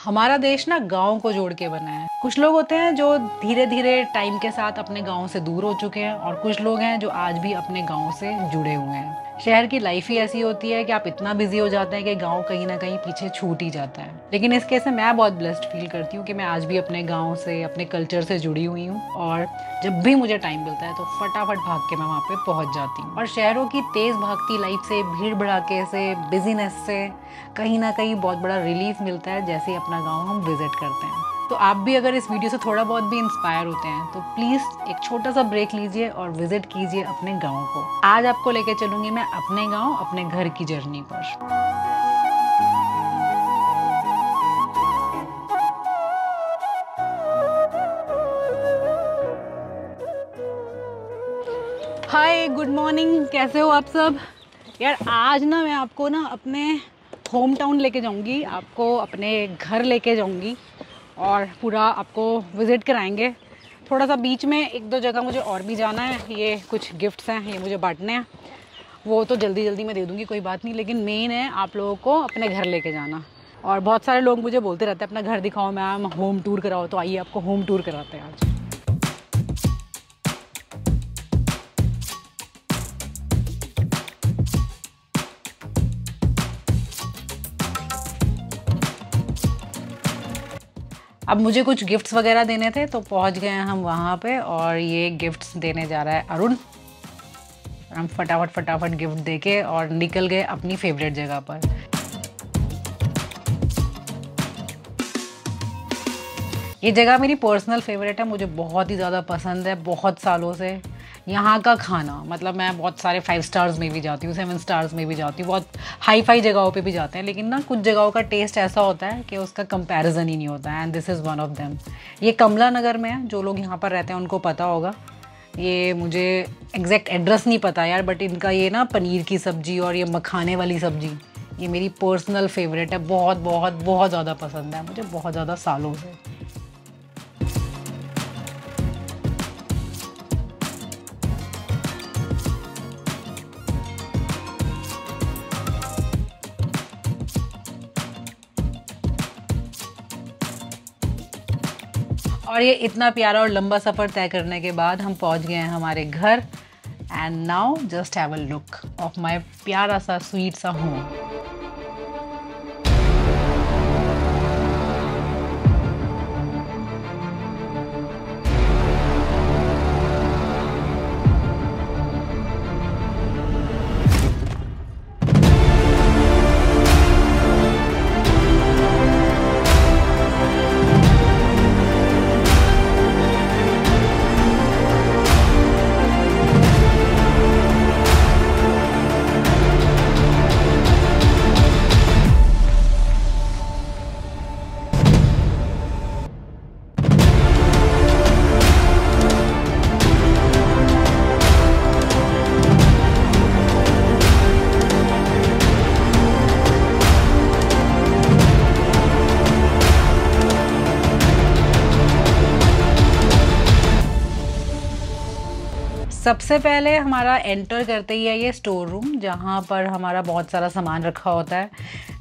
हमारा देश ना गाँव को जोड़ के बना है। कुछ लोग होते हैं जो धीरे धीरे टाइम के साथ अपने गाँव से दूर हो चुके हैं और कुछ लोग हैं जो आज भी अपने गाँव से जुड़े हुए हैं। शहर की लाइफ ही ऐसी होती है कि आप इतना बिजी हो जाते हैं कि गाँव कहीं ना कहीं पीछे छूट ही जाता है। लेकिन इस केस में मैं बहुत ब्लेस्ड फील करती हूँ कि मैं आज भी अपने गाँव से, अपने कल्चर से जुड़ी हुई हूँ और जब भी मुझे टाइम मिलता है तो फटाफट भाग के मैं वहाँ पे पहुँच जाती हूँ। और शहरों की तेज़ भागती लाइफ से, भीड़ भड़ाके से, बिजीनेस से कहीं ना कहीं बहुत बड़ा रिलीफ मिलता है जैसे ही अपना गाँव हम विजिट करते हैं। तो आप भी अगर इस वीडियो से थोड़ा बहुत भी इंस्पायर होते हैं तो प्लीज़ एक छोटा सा ब्रेक लीजिए और विजिट कीजिए अपने गाँव को। आज आपको लेके चलूँगी मैं अपने गाँव, अपने घर की जर्नी पर। हाय, गुड मॉर्निंग, कैसे हो आप सब? यार आज ना मैं आपको ना अपने होम टाउन लेके जाऊंगी, आपको अपने घर लेके जाऊंगी और पूरा आपको विज़िट कराएंगे। थोड़ा सा बीच में एक दो जगह मुझे और भी जाना है। ये कुछ गिफ्ट्स हैं, ये मुझे बांटने हैं, वो तो जल्दी जल्दी मैं दे दूँगी, कोई बात नहीं। लेकिन मेन है आप लोगों को अपने घर लेके जाना। और बहुत सारे लोग मुझे बोलते रहते हैं अपना घर दिखाओ मैम, होम टूर कराओ। तो आइए आपको होम टूर कराते हैं आज। अब मुझे कुछ गिफ्ट्स वगैरह देने थे तो पहुंच गए हैं हम वहाँ पे और ये गिफ्ट्स देने जा रहा है अरुण। हम फटाफट गिफ्ट देके और निकल गए अपनी फेवरेट जगह पर। ये जगह मेरी पर्सनल फेवरेट है, मुझे बहुत ही ज़्यादा पसंद है बहुत सालों से। यहाँ का खाना, मतलब मैं बहुत सारे 5 स्टार्स में भी जाती हूँ, 7 स्टार्स में भी जाती हूँ, बहुत हाई फाई जगहों पे भी जाते हैं, लेकिन ना कुछ जगहों का टेस्ट ऐसा होता है कि उसका कंपैरिजन ही नहीं होता है। And this is one of them. ये कमला नगर में है, जो लोग यहाँ पर रहते हैं उनको पता होगा। ये मुझे एग्जैक्ट एड्रेस नहीं पता यार, बट इनका ये ना पनीर की सब्ज़ी और ये मखाने वाली सब्ज़ी, ये मेरी पर्सनल फेवरेट है। बहुत बहुत बहुत ज़्यादा पसंद है मुझे, बहुत ज़्यादा सालों से। और ये इतना प्यारा और लंबा सफ़र तय करने के बाद हम पहुंच गए हैं हमारे घर। And now just have a look of my प्यारा सा स्वीट सा होम। सबसे पहले हमारा एंटर करते ही है ये स्टोर रूम, जहाँ पर हमारा बहुत सारा सामान रखा होता है।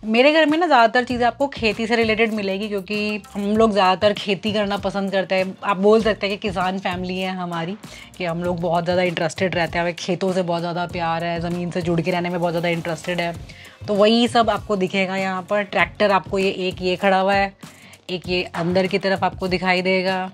मेरे घर में ना ज़्यादातर चीज़ें आपको खेती से रिलेटेड मिलेगी, क्योंकि हम लोग ज़्यादातर खेती करना पसंद करते हैं। आप बोल सकते हैं कि किसान फैमिली है हमारी, कि हम लोग बहुत ज़्यादा इंटरेस्टेड रहते हैं, हमें खेतों से बहुत ज़्यादा प्यार है, ज़मीन से जुड़ के रहने में बहुत ज़्यादा इंटरेस्टेड है। तो वही सब आपको दिखेगा यहाँ पर। ट्रैक्टर आपको ये खड़ा हुआ है, एक ये अंदर की तरफ आपको दिखाई देगा,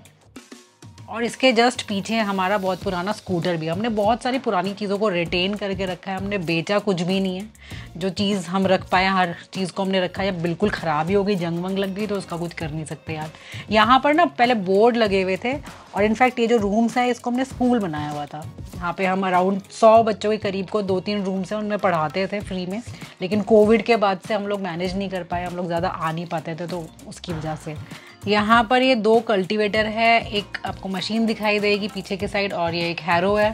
और इसके जस्ट पीछे हमारा बहुत पुराना स्कूटर भी है। हमने बहुत सारी पुरानी चीज़ों को रिटेन करके रखा है, हमने बेचा कुछ भी नहीं है। जो चीज़ हम रख पाए, हर चीज़ को हमने रखा है। बिल्कुल ख़राब ही हो गई, जंग वंग लग गई तो उसका कुछ कर नहीं सकते यार। यहाँ पर ना पहले बोर्ड लगे हुए थे, और इनफैक्ट ये जो रूम्स हैं इसको हमने स्कूल बनाया हुआ था। यहाँ पे हम अराउंड 100 बच्चों के करीब को 2-3 रूम्स हैं उनमें पढ़ाते थे फ्री में। लेकिन कोविड के बाद से हम लोग मैनेज नहीं कर पाए, हम लोग ज़्यादा आ नहीं पाते थे, तो उसकी वजह से यहाँ पर ये 2 कल्टीवेटर है। एक आपको मशीन दिखाई देगी पीछे के साइड, और ये एक हैरो है।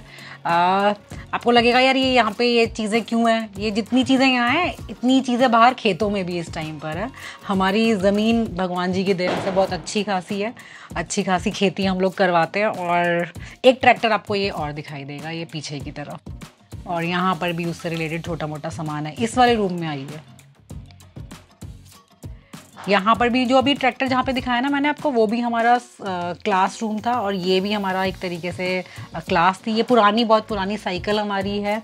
आपको लगेगा यार ये यहाँ पे ये चीज़ें क्यों हैं? ये जितनी चीज़ें यहाँ हैं इतनी चीज़ें बाहर खेतों में भी इस टाइम पर है। हमारी ज़मीन भगवान जी की देन से बहुत अच्छी खासी है, अच्छी खासी खेती हम लोग करवाते हैं। और एक ट्रैक्टर आपको ये और दिखाई देगा ये पीछे की तरफ, और यहाँ पर भी उससे रिलेटेड छोटा मोटा सामान है। इस वाले रूम में आइए। यहाँ पर भी जो अभी ट्रैक्टर जहाँ पे दिखाया ना मैंने आपको, वो भी हमारा क्लासरूम था, और ये भी हमारा एक तरीके से क्लास थी। ये पुरानी, बहुत पुरानी साइकिल हमारी है।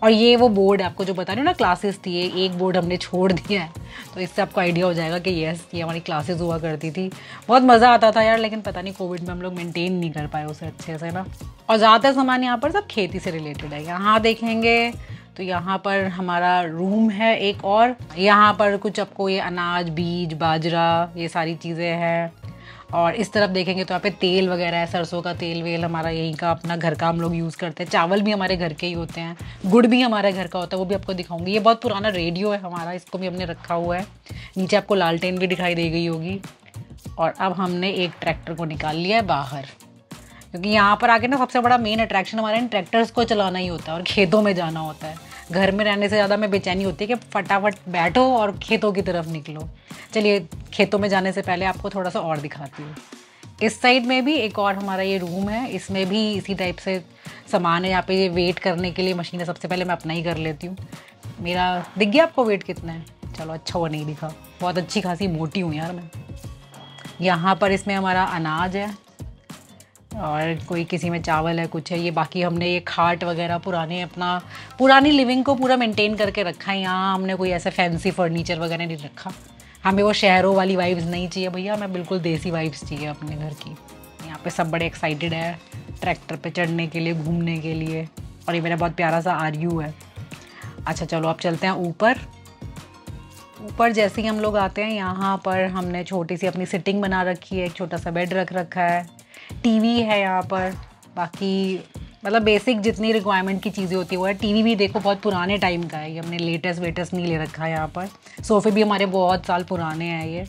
और ये वो बोर्ड है आपको जो बता रही हूँ ना, क्लासेस थी, ये एक बोर्ड हमने छोड़ दिया है, तो इससे आपको आइडिया हो जाएगा कि यस, ये हमारी क्लासेस हुआ करती थी। बहुत मज़ा आता था यार, लेकिन पता नहीं कोविड में हम लोग मेंटेन नहीं कर पाए उसे अच्छे से ना। और ज़्यादातर सामान यहाँ पर सब खेती से रिलेटेड है। यहाँ देखेंगे तो यहाँ पर हमारा रूम है एक, और यहाँ पर कुछ आपको ये अनाज, बीज, बाजरा, ये सारी चीज़ें हैं। और इस तरफ देखेंगे तो यहाँ पे तेल वगैरह है, सरसों का तेल वेल हमारा यहीं का अपना घर का हम लोग यूज़ करते हैं। चावल भी हमारे घर के ही होते हैं, गुड़ भी हमारे घर का होता है, वो भी आपको दिखाऊंगी। ये बहुत पुराना रेडियो है हमारा, इसको भी हमने रखा हुआ है। नीचे आपको लालटेन भी दिखाई दे गई होगी। और अब हमने एक ट्रैक्टर को निकाल लिया है बाहर, क्योंकि यहाँ पर आके ना सबसे बड़ा मेन अट्रैक्शन हमारे इन ट्रैक्टर्स को चलाना ही होता है और खेतों में जाना होता है। घर में रहने से ज़्यादा में बेचैनी होती है कि फटाफट बैठो और खेतों की तरफ निकलो। चलिए, खेतों में जाने से पहले आपको थोड़ा सा और दिखाती हूँ। इस साइड में भी एक और हमारा ये रूम है, इसमें भी इसी टाइप से सामान है। यहाँ पे ये वेट करने के लिए मशीन है। सबसे पहले मैं अपना ही कर लेती हूँ। मेरा दिख गया आपको वेट कितना है? चलो, अच्छा हुआ नहीं दिखा, बहुत अच्छी खासी मोटी हूँ यार मैं। यहाँ पर इसमें हमारा अनाज है, और कोई किसी में चावल है, कुछ है। ये बाकी हमने ये खाट वगैरह पुरानी लिविंग को पूरा मेंटेन करके रखा है। यहाँ हमने कोई ऐसा फैंसी फर्नीचर वगैरह नहीं रखा। हमें वो शहरों वाली वाइब्स नहीं चाहिए भैया, हमें बिल्कुल देसी वाइब्स चाहिए अपने घर की। यहाँ पे सब बड़े एक्साइटेड है ट्रैक्टर पे चढ़ने के लिए, घूमने के लिए। और ये मेरा बहुत प्यारा सा RU है। अच्छा चलो, अब चलते हैं ऊपर। ऊपर जैसे ही हम लोग आते हैं, यहाँ पर हमने छोटी सी अपनी सिटिंग बना रखी है, एक छोटा सा बेड रख रखा है, टीवी है यहाँ पर। बाकी मतलब बेसिक जितनी रिक्वायरमेंट की चीज़ें होती है वो है। टीवी भी देखो बहुत पुराने टाइम का है, ये हमने लेटेस्ट नहीं ले रखा है यहाँ पर। सोफ़े भी हमारे बहुत साल पुराने हैं ये।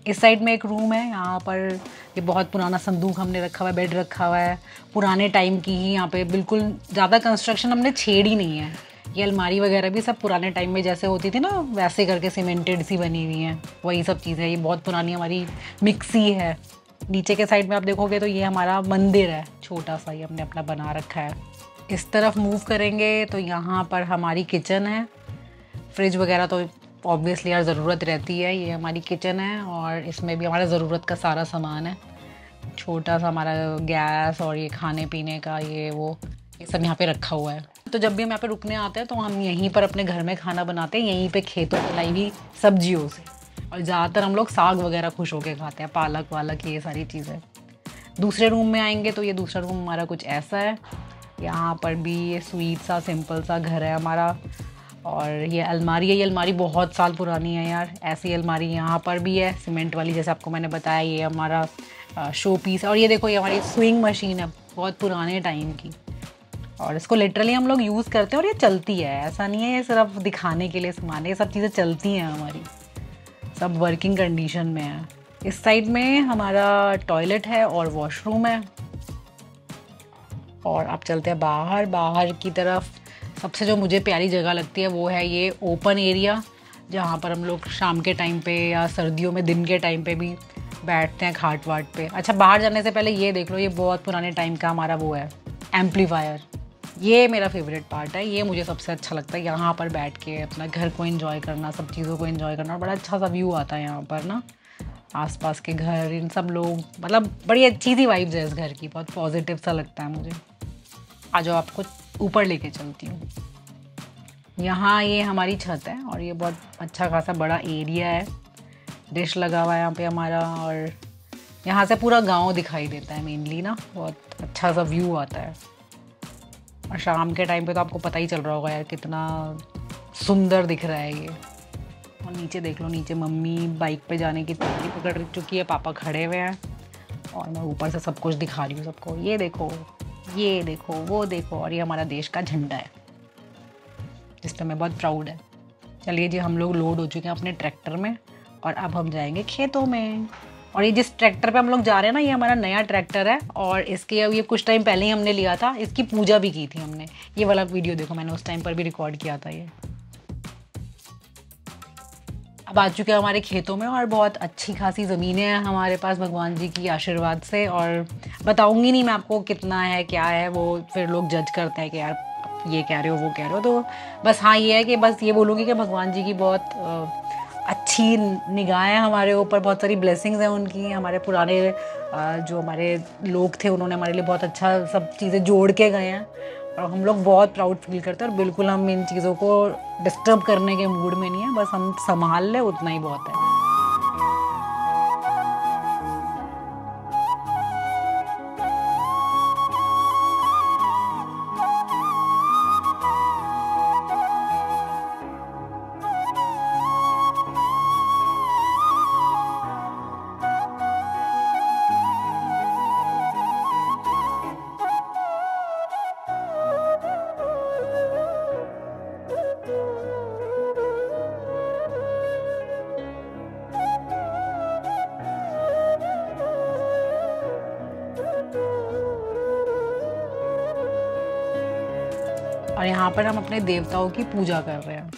इस साइड में एक रूम है, यहाँ पर ये बहुत पुराना संदूक हमने रखा हुआ है, बेड रखा हुआ है, पुराने टाइम की ही। यहाँ पे बिल्कुल ज़्यादा कंस्ट्रक्शन हमने छेड़ी नहीं है। ये अलमारी वगैरह भी सब पुराने टाइम में जैसे होती थी ना, वैसे करके सीमेंटेड सी बनी हुई हैं, वही सब चीज़ें। ये बहुत पुरानी हमारी मिक्सी है। नीचे के साइड में आप देखोगे तो ये हमारा मंदिर है, छोटा सा, ये हमने अपना बना रखा है। इस तरफ मूव करेंगे तो यहाँ पर हमारी किचन है। फ्रिज वगैरह तो ऑब्वियसली यार ज़रूरत रहती है। ये हमारी किचन है, और इसमें भी हमारा ज़रूरत का सारा सामान है। छोटा सा हमारा गैस, और ये खाने पीने का ये सब यहाँ पे रखा हुआ है। तो जब भी हम यहाँ पे रुकने आते हैं तो हम यहीं पर अपने घर में खाना बनाते हैं, यहीं पे खेतों में लाई हुई सब्जियों से। और ज़्यादातर हम लोग साग वगैरह खुश होकर खाते हैं, पालक वालक, ये सारी चीज़ें। दूसरे रूम में आएंगे तो ये दूसरा रूम हमारा कुछ ऐसा है। यहाँ पर भी ये स्वीट सा सिंपल सा घर है हमारा। और ये अलमारी है, ये अलमारी बहुत साल पुरानी है यार। ऐसी अलमारी यहाँ पर भी है, सीमेंट वाली, जैसे आपको मैंने बताया। ये हमारा शो पीस है। और ये देखो, ये हमारी स्विंग मशीन है, बहुत पुराने टाइम की, और इसको लिटरली हम लोग यूज़ करते हैं, और ये चलती है। ऐसा नहीं है ये सिर्फ दिखाने के लिए सामान, ये सब चीज़ें चलती हैं हमारी, सब वर्किंग कंडीशन में है। इस साइड में हमारा टॉयलेट है और वॉशरूम है। और अब चलते हैं बाहर की तरफ। सबसे जो मुझे प्यारी जगह लगती है वो है ये ओपन एरिया, जहाँ पर हम लोग शाम के टाइम पे या सर्दियों में दिन के टाइम पे भी बैठते हैं खाट वाट पे। अच्छा, बाहर जाने से पहले ये देख लो, ये बहुत पुराने टाइम का हमारा वो है एम्पलीफायर। ये मेरा फेवरेट पार्ट है, ये मुझे सबसे अच्छा लगता है। यहाँ पर बैठ के अपना घर को एंजॉय करना, सब चीज़ों को एंजॉय करना, बड़ा अच्छा सा व्यू आता है यहाँ पर ना। आसपास के घर, इन सब लोग, मतलब बड़ी अच्छी सी वाइब्स है इस घर की, बहुत पॉजिटिव सा लगता है मुझे। आ जाओ, आपको ऊपर लेके चलती हूँ। यहाँ ये हमारी छत है, और ये बहुत अच्छा खासा बड़ा एरिया है। डिश लगा हुआ है यहाँ पे हमारा, और यहाँ से पूरा गांव दिखाई देता है मेनली ना, बहुत अच्छा सा व्यू आता है। और शाम के टाइम पे तो आपको पता ही चल रहा होगा यार कितना सुंदर दिख रहा है ये। और नीचे देख लो, नीचे मम्मी बाइक पे जाने की तैयारी पकड़ चुकी है, पापा खड़े हुए हैं, और मैं ऊपर से सब कुछ दिखा रही हूँ सबको। ये देखो, ये देखो, वो देखो। और ये हमारा देश का झंडा है, जिस पर मैं बहुत प्राउड है। चलिए जी, हम लोग लोड हो चुके हैं अपने ट्रैक्टर में, और अब हम जाएंगे खेतों में। और ये जिस ट्रैक्टर पे हम लोग जा रहे हैं ना, ये हमारा नया ट्रैक्टर है, और इसके ये कुछ टाइम पहले ही हमने लिया था। इसकी पूजा भी की थी हमने। ये वाला वीडियो देखो, मैंने उस टाइम पर भी रिकॉर्ड किया था ये। अब आ चुके हैं हमारे खेतों में, और बहुत अच्छी खासी ज़मीनें हैं हमारे पास भगवान जी की आशीर्वाद से। और बताऊंगी नहीं मैं आपको कितना है क्या है, वो फिर लोग जज करते हैं कि यार ये कह रहे हो, वो कह रहे हो। तो बस हाँ, ये है कि बस ये बोलूँगी कि भगवान जी की बहुत अच्छी निगाहें हमारे ऊपर, बहुत सारी ब्लेसिंग्स हैं उनकी। हमारे पुराने जो हमारे लोग थे उन्होंने हमारे लिए बहुत अच्छा सब चीज़ें जोड़ के गए हैं और हम लोग बहुत प्राउड फील करते हैं। और बिल्कुल हम इन चीज़ों को डिस्टर्ब करने के मूड में नहीं है, बस हम संभाल लें उतना ही बहुत है। और यहाँ पर हम अपने देवताओं की पूजा कर रहे हैं।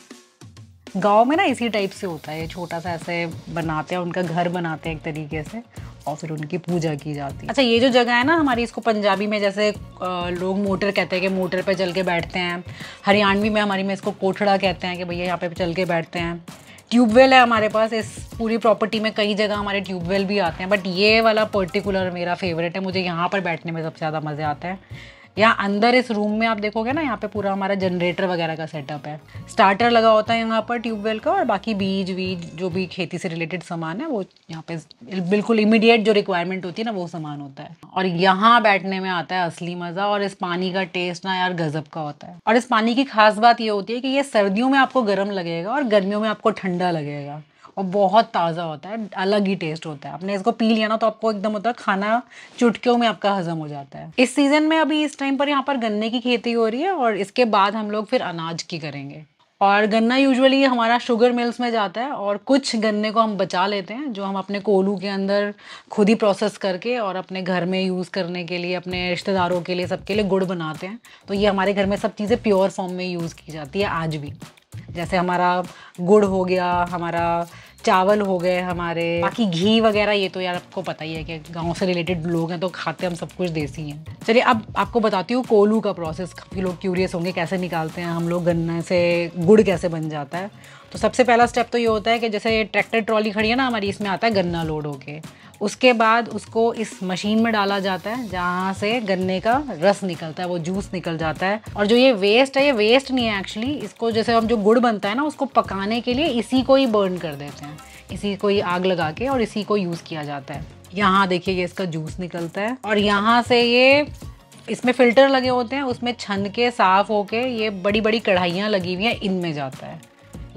गांव में ना इसी टाइप से होता है, छोटा सा ऐसे बनाते हैं, उनका घर बनाते हैं एक तरीके से और फिर उनकी पूजा की जाती है। अच्छा, ये जो जगह है ना हमारी, इसको पंजाबी में जैसे लोग मोटर कहते हैं कि मोटर पे चल के बैठते हैं, हरियाणवी में हमारी में इसको कोठड़ा कहते हैं कि भैया यहाँ पे चल के बैठते हैं। ट्यूबवेल है हमारे पास, इस पूरी प्रॉपर्टी में कई जगह हमारे ट्यूबवेल भी आते हैं, बट ये वाला पर्टिकुलर मेरा फेवरेट है। मुझे यहाँ पर बैठने में सबसे ज़्यादा मज़े आते हैं। यहाँ अंदर इस रूम में आप देखोगे ना, यहाँ पे पूरा हमारा जनरेटर वगैरह का सेटअप है, स्टार्टर लगा होता है यहाँ पर ट्यूबवेल का, और बाकी बीज जो भी खेती से रिलेटेड सामान है वो यहाँ पे बिल्कुल इमीडिएट जो रिक्वायरमेंट होती है ना वो सामान होता है। और यहाँ बैठने में आता है असली मज़ा, और इस पानी का टेस्ट ना यार गजब का होता है। और इस पानी की खास बात ये होती है कि ये सर्दियों में आपको गर्म लगेगा और गर्मियों में आपको ठंडा लगेगा, और बहुत ताज़ा होता है, अलग ही टेस्ट होता है। आपने इसको पी लिया ना तो आपको एकदम होता है खाना चुटकियों में आपका हजम हो जाता है। इस सीज़न में अभी इस टाइम पर यहाँ पर गन्ने की खेती हो रही है और इसके बाद हम लोग फिर अनाज की करेंगे। और गन्ना यूजुअली हमारा शुगर मिल्स में जाता है और कुछ गन्ने को हम बचा लेते हैं जो हम अपने कोलू के अंदर खुद ही प्रोसेस करके और अपने घर में यूज़ करने के लिए, अपने रिश्तेदारों के लिए, सबके लिए गुड़ बनाते हैं। तो ये हमारे घर में सब चीज़ें प्योर फॉर्म में यूज़ की जाती है आज भी। जैसे हमारा गुड़ हो गया, हमारा चावल हो गए, हमारे बाकी घी वगैरह, ये तो यार आपको पता ही है कि गांव से रिलेटेड लोग हैं तो खाते हम सब कुछ देसी हैं। चलिए अब आपको बताती हूँ कोलू का प्रोसेस। काफ़ी लोग क्यूरियस होंगे कैसे निकालते हैं हम लोग गन्ने से गुड़, कैसे बन जाता है। तो सबसे पहला स्टेप तो ये होता है कि जैसे ट्रैक्टर ट्रॉली खड़ी है ना हमारी, इसमें आता है गन्ना लोड होके, उसके बाद उसको इस मशीन में डाला जाता है जहाँ से गन्ने का रस निकलता है, वो जूस निकल जाता है। और जो ये वेस्ट है, ये वेस्ट नहीं है एक्चुअली, इसको जैसे हम जो गुड़ बनता है ना उसको पकाने के लिए इसी को ही बर्न कर देते हैं, इसी को ही आग लगा के और इसी को यूज़ किया जाता है। यहाँ देखिए ये इसका जूस निकलता है और यहाँ से ये, इसमें फ़िल्टर लगे होते हैं, उसमें छन के साफ़ होके ये बड़ी बड़ी कढ़ाइयाँ लगी हुई हैं, इनमें जाता है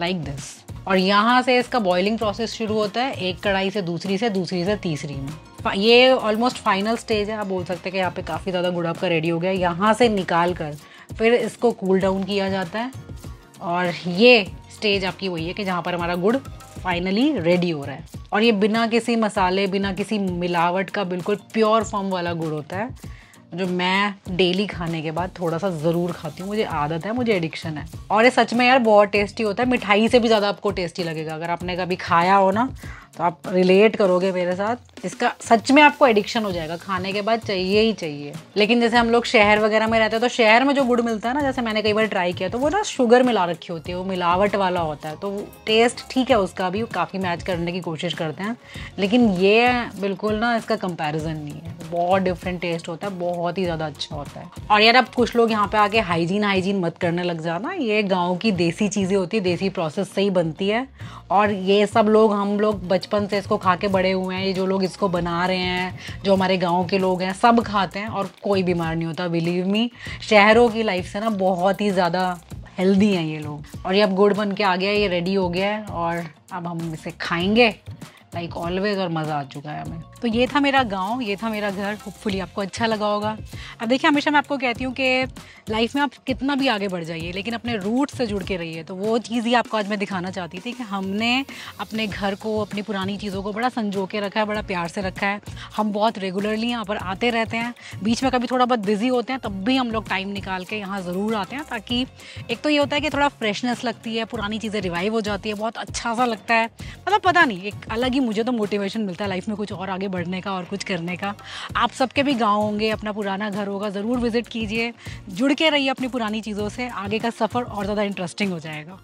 लाइक दिस। और यहाँ से इसका बॉइलिंग प्रोसेस शुरू होता है, एक कढ़ाई से दूसरी से तीसरी में। ये ऑलमोस्ट फाइनल स्टेज है, आप बोल सकते हैं कि यहाँ पे काफ़ी ज़्यादा गुड़ आपका रेडी हो गया। यहाँ से निकाल कर फिर इसको कूल डाउन किया जाता है और ये स्टेज आपकी वही है कि जहाँ पर हमारा गुड़ फाइनली रेडी हो रहा है। और ये बिना किसी मसाले, बिना किसी मिलावट का बिल्कुल प्योर फॉर्म वाला गुड़ होता है, जो मैं डेली खाने के बाद थोड़ा सा ज़रूर खाती हूँ। मुझे आदत है, मुझे एडिक्शन है। और ये सच में यार बहुत टेस्टी होता है, मिठाई से भी ज़्यादा आपको टेस्टी लगेगा। अगर आपने कभी खाया हो ना तो आप रिलेट करोगे मेरे साथ, इसका सच में आपको एडिक्शन हो जाएगा, खाने के बाद चाहिए ही चाहिए। लेकिन जैसे हम लोग शहर वगैरह में रहते हैं तो शहर में जो गुड़ मिलता है ना, जैसे मैंने कई बार ट्राई किया, तो वो ना शुगर मिला रखी होती है, वो मिलावट वाला होता है। तो टेस्ट ठीक है उसका भी, काफ़ी मैच करने की कोशिश करते हैं, लेकिन ये बिल्कुल ना इसका कंपैरिजन नहीं है। बहुत डिफरेंट टेस्ट होता है, बहुत ही ज़्यादा अच्छा होता है। और यार अब कुछ लोग यहाँ पे आके हाइजीन मत करने लग जाना, ये गाँव की देसी चीज़ें होती है, देसी प्रोसेस से ही बनती है। और ये सब लोग, हम लोग बचपन से इसको खा के बड़े हुए हैं, ये जो लोग इसको बना रहे हैं, जो हमारे गांव के लोग हैं, सब खाते हैं और कोई बीमार नहीं होता। बिलीव मी, शहरों की लाइफ से ना बहुत ही ज़्यादा हेल्दी हैं ये लोग। और ये अब गुड़ बन के आ गया है, ये रेडी हो गया है और अब हम इसे खाएंगे लाइक ऑलवेज, और मज़ा आ चुका है हमें। तो ये था मेरा गांव, ये था मेरा घर। होपफुली आपको अच्छा लगा होगा। अब देखिए, हमेशा मैं आपको कहती हूँ कि लाइफ में आप कितना भी आगे बढ़ जाइए, लेकिन अपने रूट से जुड़ के रहिए। तो वो चीज़ ही आपको आज मैं दिखाना चाहती थी कि हमने अपने घर को, अपनी पुरानी चीज़ों को बड़ा संजो के रखा है, बड़ा प्यार से रखा है। हम बहुत रेगुलरली यहाँ पर आते रहते हैं, बीच में कभी थोड़ा बहुत बिजी होते हैं, तब भी हम लोग टाइम निकाल के यहाँ ज़रूर आते हैं, ताकि एक तो ये होता है कि थोड़ा फ्रेशनेस लगती है, पुरानी चीज़ें रिवाइव हो जाती है, बहुत अच्छा सा लगता है। मतलब पता नहीं, एक अलग ही मुझे तो मोटिवेशन मिलता है लाइफ में कुछ और आगे बढ़ने का और कुछ करने का। आप सबके भी गाँव होंगे, अपना पुराना घर होगा, ज़रूर विजिट कीजिए, जुड़ के रहिए अपनी पुरानी चीज़ों से, आगे का सफ़र और ज़्यादा इंटरेस्टिंग हो जाएगा।